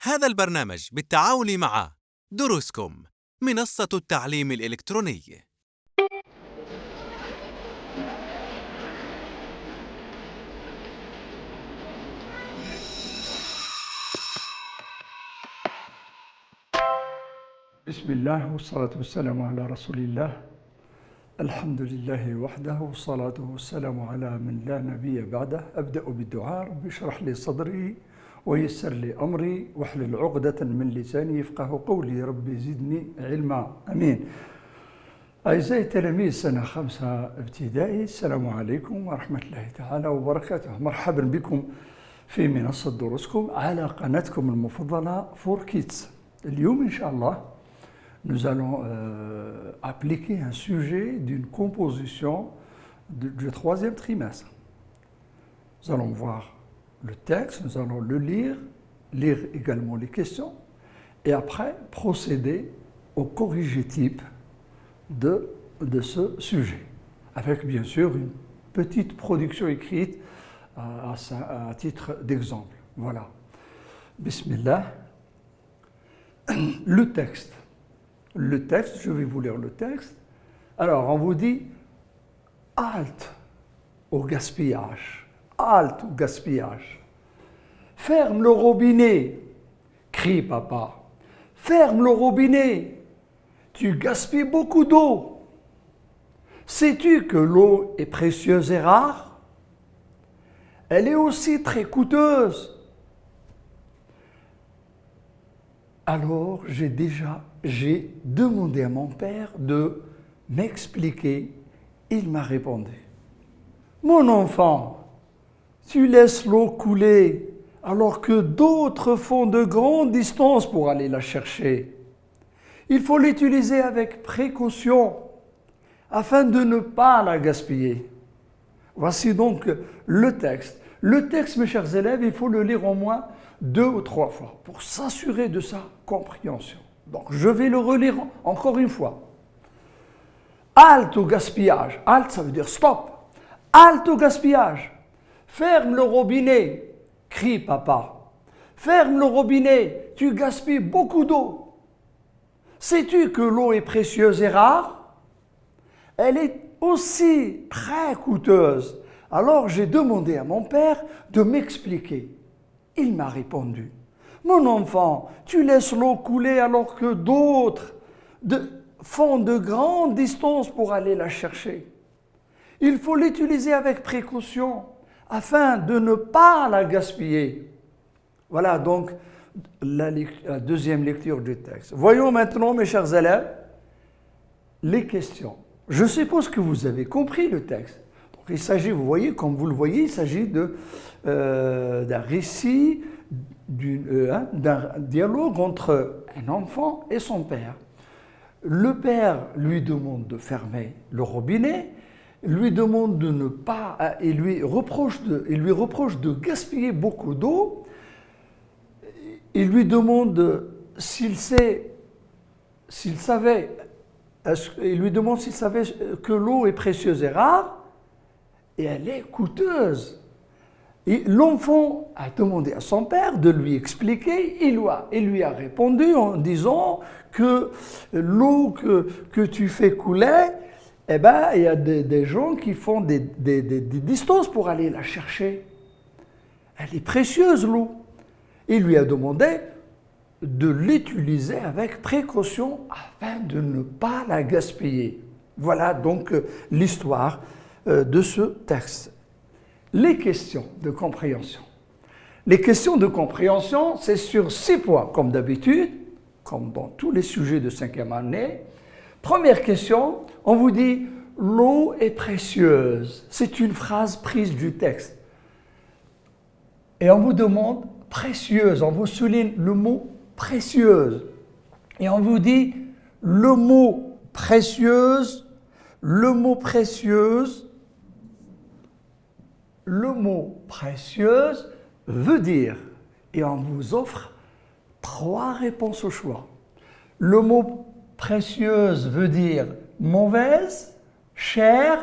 هذا البرنامج بالتعاون مع دروسكم منصة التعليم الإلكتروني. بسم الله والصلاة والسلام على رسول الله. الحمد لله وحده والصلاة والسلام على من لا نبي بعده. أبدأ بالدعاء: رب اشرح لي صدري ويسر لي أمري واحلل عقدة من لساني يفقه قولي، ربي زدني علما، أمين. أعزائي تلاميذ سنة 5 ابتدائي، السلام عليكم ورحمة الله تعالى وبركاته. مرحبا بكم في منصة دروسكم على قناتكم المفضلة فور كيدز. اليوم إن شاء الله nous allons appliquer un sujet d'une composition du 3e trimestre. Nous allons voir le texte, nous allons le lire également les questions, et après procéder au corriger-type de ce sujet, avec bien sûr une petite production écrite à titre d'exemple. Voilà. Bismillah. Le texte, je vais vous lire le texte. Alors, on vous dit halte au gaspillage. Halte au gaspillage. Ferme le robinet, crie papa. Ferme le robinet, tu gaspilles beaucoup d'eau. Sais-tu que l'eau est précieuse et rare? Elle est aussi très coûteuse. Alors, j'ai demandé à mon père de m'expliquer. Il m'a répondu: mon enfant, tu laisses l'eau couler alors que d'autres font de grandes distances pour aller la chercher. Il faut l'utiliser avec précaution afin de ne pas la gaspiller. Voici donc le texte. Le texte, mes chers élèves, il faut le lire au moins 2 ou 3 fois pour s'assurer de sa compréhension. Donc, je vais le relire encore une fois. Halte au gaspillage. Halte, ça veut dire stop. Halte au gaspillage. Ferme le robinet, crie papa. Ferme le robinet, tu gaspilles beaucoup d'eau. Sais-tu que l'eau est précieuse et rare? Elle est aussi très coûteuse. Alors, j'ai demandé à mon père de m'expliquer. Il m'a répondu: mon enfant, tu laisses l'eau couler alors que d'autres font de grandes distances pour aller la chercher. Il faut l'utiliser avec précaution afin de ne pas la gaspiller. Voilà donc la deuxième lecture du texte. Voyons maintenant, mes chers élèves, les questions. Je suppose que vous avez compris le texte. Donc, il s'agit, vous voyez, comme vous le voyez, il s'agit d'un récit, d'un dialogue entre un enfant et son père. Le père lui demande de fermer le robinet, lui demande de ne pas, il lui reproche de gaspiller beaucoup d'eau. Il lui demande s'il savait que l'eau est précieuse et rare, et elle est coûteuse. Et l'enfant a demandé à son père de lui expliquer. Il lui a répondu en disant que l'eau que tu fais couler, eh ben, il y a des gens qui font des distances pour aller la chercher. Elle est précieuse, l'eau. Il lui a demandé de l'utiliser avec précaution afin de ne pas la gaspiller. Voilà donc l'histoire de ce texte. Les questions de compréhension. Les questions de compréhension, c'est sur 6 points, comme d'habitude, comme dans tous les sujets de 5e année. Première question, on vous dit « l'eau est précieuse ». C'est une phrase prise du texte. Et on vous demande « précieuse », on vous souligne le mot « précieuse ». Et on vous dit « le mot précieuse », le mot précieuse veut dire, et on vous offre 3 réponses au choix. Le mot précieuse veut dire mauvaise, chère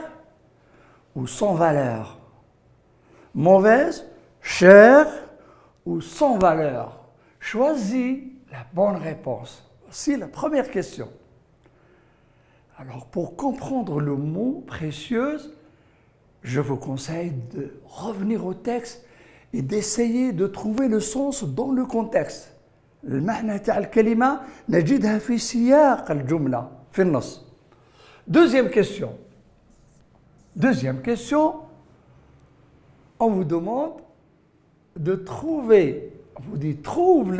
ou sans valeur. Mauvaise, chère ou sans valeur. choisis la bonne réponse. Voici la première question. Alors, pour comprendre le mot précieuse, je vous conseille de revenir au texte et d'essayer de trouver le sens dans le contexte. المعنى تاع الكلمة نجدها في سياق الجملة في النص. Deuxième question, on vous demande de trouver, on vous dit trouve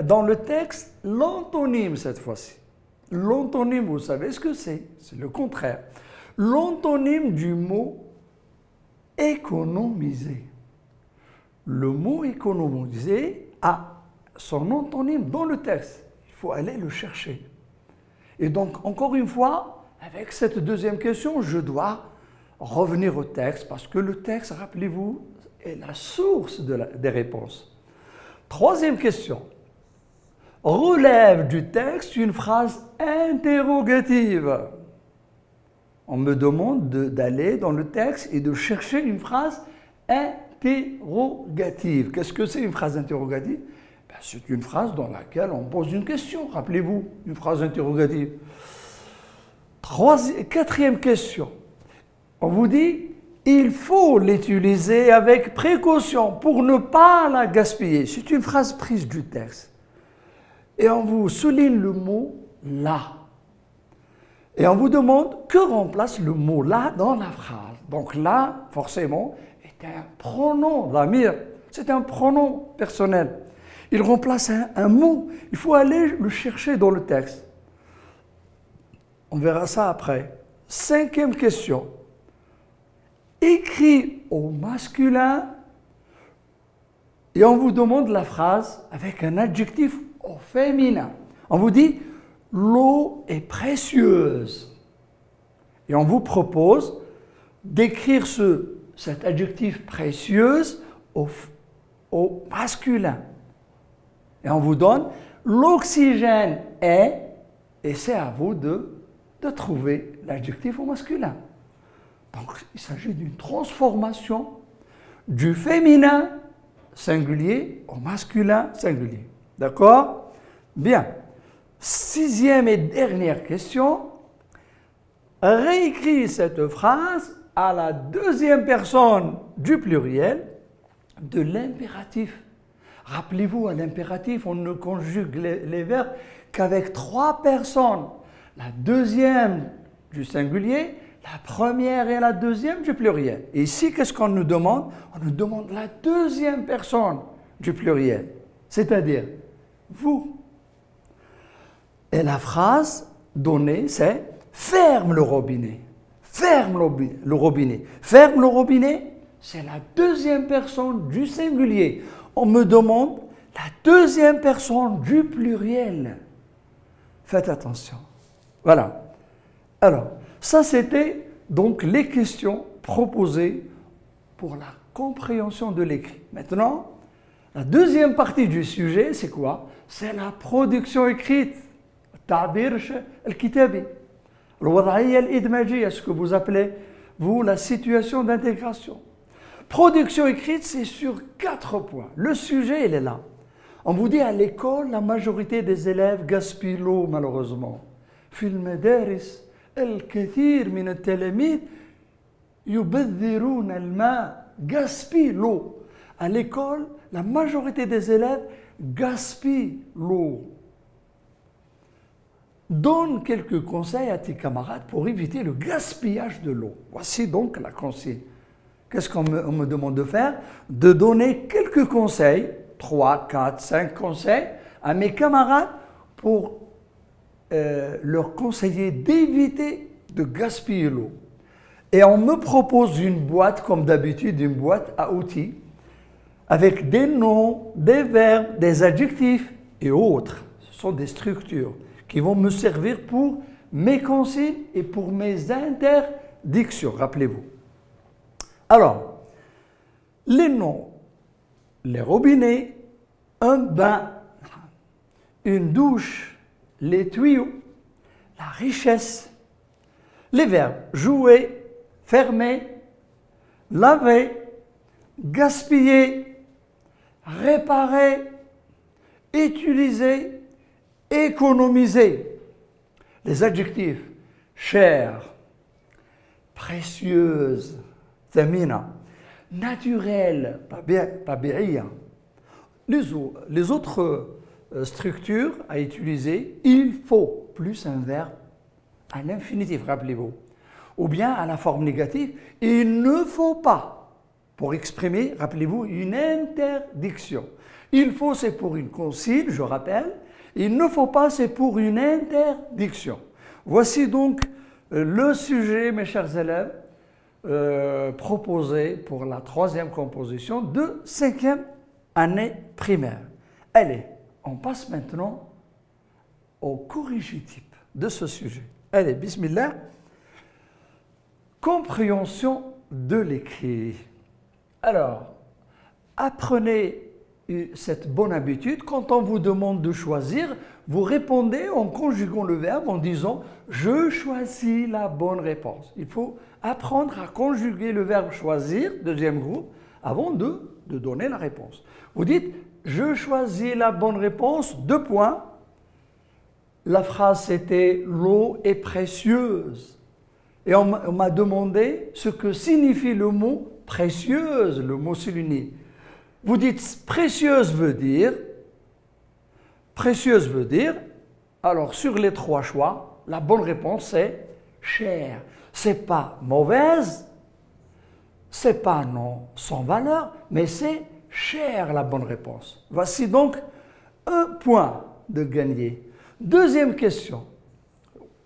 dans le texte l'antonyme cette fois-ci. L'antonyme, vous savez ce que c'est? C'est le contraire. L'antonyme du mot économiser. Le mot économiser a son antonyme dans le texte. Il faut aller le chercher. Et donc, encore une fois, avec cette deuxième question, je dois revenir au texte parce que le texte, rappelez-vous, est la source des réponses. Troisième question. Relève du texte une phrase interrogative. On me demande d'aller dans le texte et de chercher une phrase interrogative. Qu'est-ce que c'est une phrase interrogative? C'est une phrase dans laquelle on pose une question, rappelez-vous, une phrase interrogative. Quatrième question. On vous dit, il faut l'utiliser avec précaution pour ne pas la gaspiller. C'est une phrase prise du texte. Et on vous souligne le mot « là ». Et on vous demande que remplace le mot « là » dans la phrase. Donc « là », forcément, est un pronom dhamir. C'est un pronom personnel. Il remplace un mot. Il faut aller le chercher dans le texte. On verra ça après. Cinquième question. Écrit au masculin et on vous demande la phrase avec un adjectif au féminin. On vous dit « l'eau est précieuse ». Et on vous propose d'écrire cet adjectif « précieuse » au masculin. Et on vous donne « l'oxygène est » et c'est à vous de trouver l'adjectif au masculin. Donc, il s'agit d'une transformation du féminin singulier au masculin singulier. D'accord? Bien. Sixième et dernière question. Réécris cette phrase à la deuxième personne du pluriel de l'impératif. Rappelez-vous, à l'impératif, on ne conjugue les verbes qu'avec 3 personnes. La deuxième du singulier, la première et la deuxième du pluriel. Et ici, qu'est-ce qu'on nous demande? On nous demande la deuxième personne du pluriel, c'est-à-dire vous. Et la phrase donnée, c'est « ferme le robinet ». Ferme le robinet. Ferme le robinet, c'est la deuxième personne du singulier. On me demande la deuxième personne du pluriel. Faites attention. Voilà. Alors, ça c'était donc les questions proposées pour la compréhension de l'écrit. Maintenant, la deuxième partie du sujet, c'est quoi? C'est la production écrite. التعبير الكتابي. الوضعية الإدماجية, ce que vous appelez, vous, la situation d'intégration. Production écrite, c'est sur 4 points. Le sujet, il est là. On vous dit à l'école, la majorité des élèves gaspillent l'eau, malheureusement. في المدارس الكثير من التلاميذ يبذرون الماء. Gaspillent l'eau. À l'école, la majorité des élèves gaspillent l'eau. Donne quelques conseils à tes camarades pour éviter le gaspillage de l'eau. Voici donc la consigne. Qu'est-ce qu'on me demande de faire? De donner quelques conseils, 3, 4, 5 conseils à mes camarades pour leur conseiller d'éviter de gaspiller l'eau. Et on me propose une boîte, comme d'habitude, une boîte à outils, avec des noms, des verbes, des adjectifs et autres. Ce sont des structures qui vont me servir pour mes consignes et pour mes interdictions, rappelez-vous. Alors, les noms, les robinets, un bain, une douche, les tuyaux, la richesse, les verbes jouer, fermer, laver, gaspiller, réparer, Utiliser, économiser. Les adjectifs cher, précieuse, thamina, naturel, tabi'iyya. Les autres structures à utiliser, il faut plus un verbe à l'infinitif, rappelez-vous. Ou bien à la forme négative, il ne faut pas, pour exprimer, rappelez-vous, une interdiction. Il faut, c'est pour une consigne, je rappelle. Il ne faut pas, c'est pour une interdiction. Voici donc le sujet, mes chers élèves, proposé pour la 3e composition de 5e année primaire. Allez, on passe maintenant au corrigitype de ce sujet. Allez, bismillah. Compréhension de l'écrit. Alors, apprenez cette bonne habitude. Quand on vous demande de choisir, vous répondez en conjuguant le verbe en disant « je choisis la bonne réponse ». Il faut apprendre à conjuguer le verbe « choisir », deuxième groupe, avant de donner la réponse. Vous dites « je choisis la bonne réponse », 2 points. La phrase c'était « l'eau est précieuse ». Et on m'a demandé ce que signifie le mot « précieuse », le mot souligné. Vous dites « précieuse » veut dire, alors sur les 3 choix, la bonne réponse c'est « chère ». C'est pas mauvaise, c'est pas non sans valeur, mais c'est « chère » la bonne réponse. Voici donc 1 point de gagné. Deuxième question,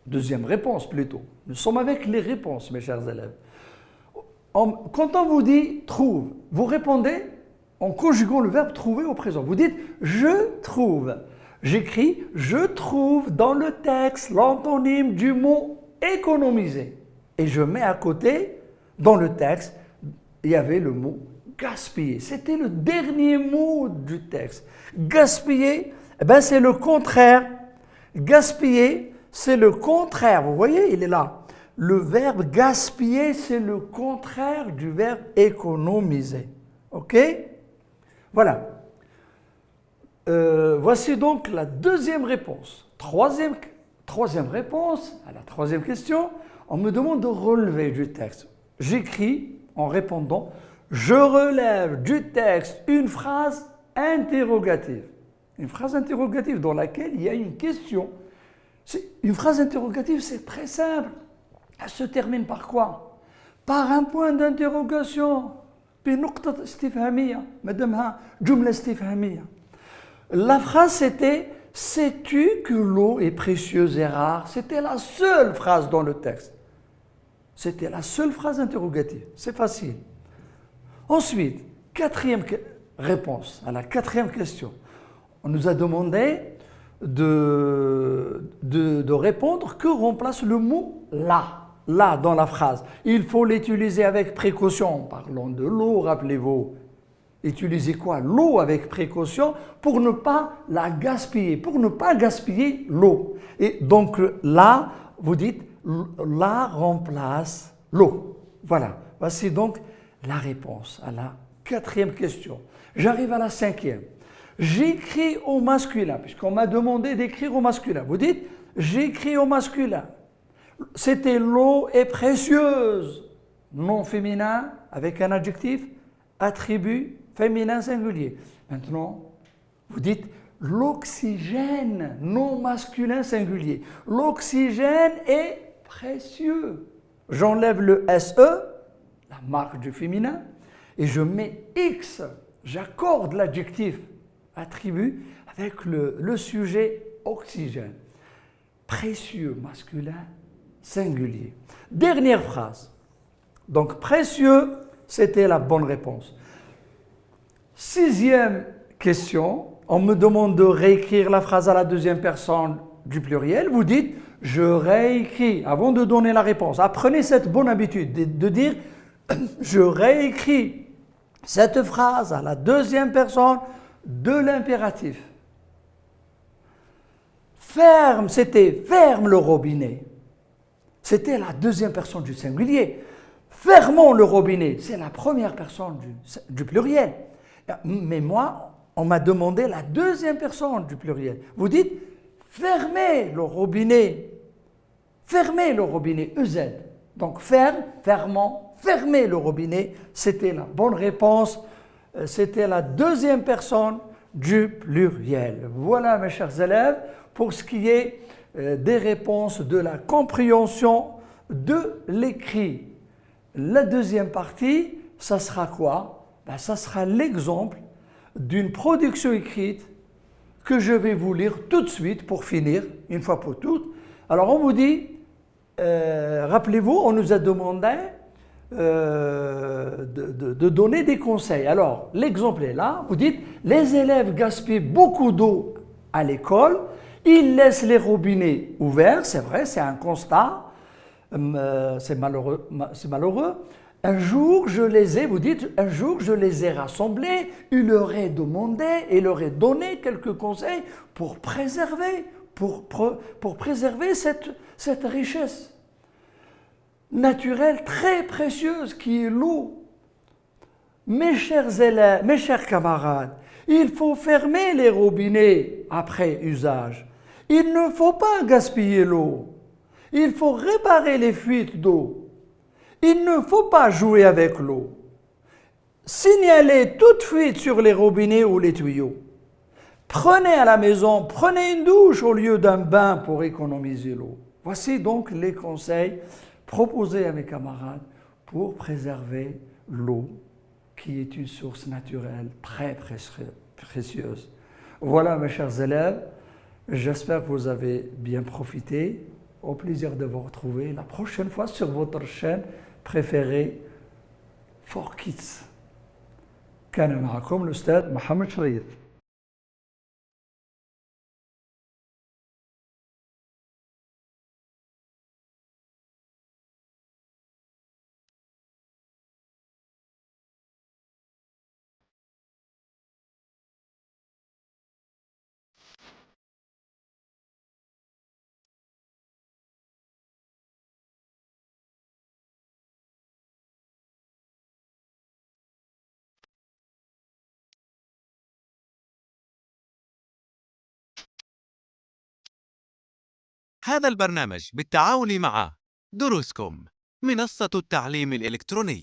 deuxième réponse plutôt. Nous sommes avec les réponses, mes chers élèves. Quand on vous dit « trouve », vous répondez en conjuguant le verbe « trouver » au présent. Vous dites « je trouve ». J'écris « je trouve dans le texte l'antonyme du mot « économiser ». Et je mets à côté, dans le texte, il y avait le mot « gaspiller ». C'était le dernier mot du texte. Gaspiller, eh ben, c'est le contraire. Gaspiller, c'est le contraire. Vous voyez, il est là. Le verbe gaspiller, c'est le contraire du verbe économiser. OK? Voilà. Voici donc la deuxième réponse. Troisième réponse à la 3e question. On me demande de relever du texte. J'écris en répondant « je relève du texte une phrase interrogative ». Une phrase interrogative dans laquelle il y a une question. Une phrase interrogative, c'est très simple. Elle se termine par quoi? Par un point d'interrogation. بنقطة استفهامية. مادامها جملة استفهامية. La phrase c'était « sais-tu que l'eau est précieuse et rare ?» C'était la seule phrase dans le texte. C'était la seule phrase interrogative. C'est facile. Ensuite, 4e réponse à la 4e question. On nous a demandé de répondre que remplace le mot « là ». Là, dans la phrase. Il faut l'utiliser avec précaution. Parlons de l'eau, rappelez-vous. Utilisez quoi? L'eau avec précaution pour ne pas la gaspiller, pour ne pas gaspiller l'eau. Et donc là, vous dites là remplace l'eau. Voilà. Voici donc la réponse à la 4e question. J'arrive à la 5e. J'écris au masculin, puisqu'on m'a demandé d'écrire au masculin. Vous dites j'écris au masculin. C'était l'eau est précieuse. Nom féminin avec un adjectif, attribut féminin singulier. Maintenant, vous dites l'oxygène, nom masculin singulier. L'oxygène est précieux. J'enlève le SE, la marque du féminin, et je mets X. J'accorde l'adjectif attribut avec le sujet oxygène. Précieux masculin singulier. Dernière phrase. Donc précieux, c'était la bonne réponse. 6e question, on me demande de réécrire la phrase à la 2e personne du pluriel. Vous dites « je réécris » avant de donner la réponse. Apprenez cette bonne habitude de dire « je réécris cette phrase à la 2e personne de l'impératif ». Ferme, c'était « ferme le robinet ». C'était la 2e personne du singulier. Fermons le robinet, c'est la 1re personne du pluriel. Mais moi, on m'a demandé la deuxième personne du pluriel. Vous dites fermez le robinet. Fermez le robinet, EZ. Donc fermons, fermez le robinet. C'était la bonne réponse. C'était la deuxième personne du pluriel. Voilà mes chers élèves, pour ce qui est des réponses de la compréhension de l'écrit. La deuxième partie, ça sera quoi? Ça sera l'exemple d'une production écrite que je vais vous lire tout de suite pour finir, une fois pour toutes. Alors on vous dit, rappelez-vous, on nous a demandé de donner des conseils. Alors l'exemple est là, vous dites, les élèves gaspillent beaucoup d'eau à l'école, ils laissent les robinets ouverts, c'est vrai, c'est un constat, c'est malheureux. Un jour, je les ai, vous dites, un jour, je les ai rassemblés, il leur est demandé et leur est donné quelques conseils pour préserver, cette richesse naturelle très précieuse qui est l'eau. Mes chers élèves, mes chers camarades, il faut fermer les robinets après usage. Il ne faut pas gaspiller l'eau. Il faut réparer les fuites d'eau. Il ne faut pas jouer avec l'eau. Signalez toute fuite sur les robinets ou les tuyaux. Prenez à la maison, prenez une douche au lieu d'un bain pour économiser l'eau. Voici donc les conseils proposés à mes camarades pour préserver l'eau, qui est une source naturelle très précieuse. Voilà mes chers élèves, j'espère que vous avez bien profité. Au plaisir de vous retrouver la prochaine fois sur votre chaîne préférée For Kids. كان معكم الأستاذ محمد شريف. هذا البرنامج بالتعاون مع دروسكم، منصة التعليم الإلكتروني.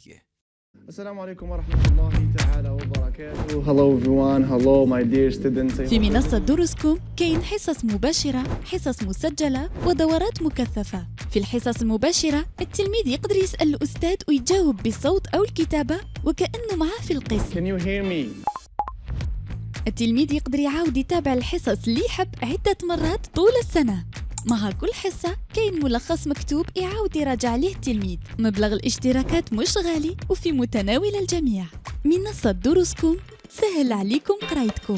السلام عليكم ورحمة الله تعالى وبركاته. Hello everyone, hello my dear students. في منصة دروسكم كاين حصص مباشرة، حصص مسجلة ودورات مكثفة. في الحصص المباشرة التلميذ يقدر يسأل الأستاذ ويجاوب بالصوت أو الكتابة وكأنه معه في القسم. Can you hear me? التلميذ يقدر يعاود يتابع الحصص اللي يحب عدة مرات طول السنة. مع كل حصة كاين ملخص مكتوب يعاود يراجع عليه التلميذ. مبلغ الاشتراكات مش غالي وفي متناول الجميع. منصة دروسكم سهل عليكم قرايتكم.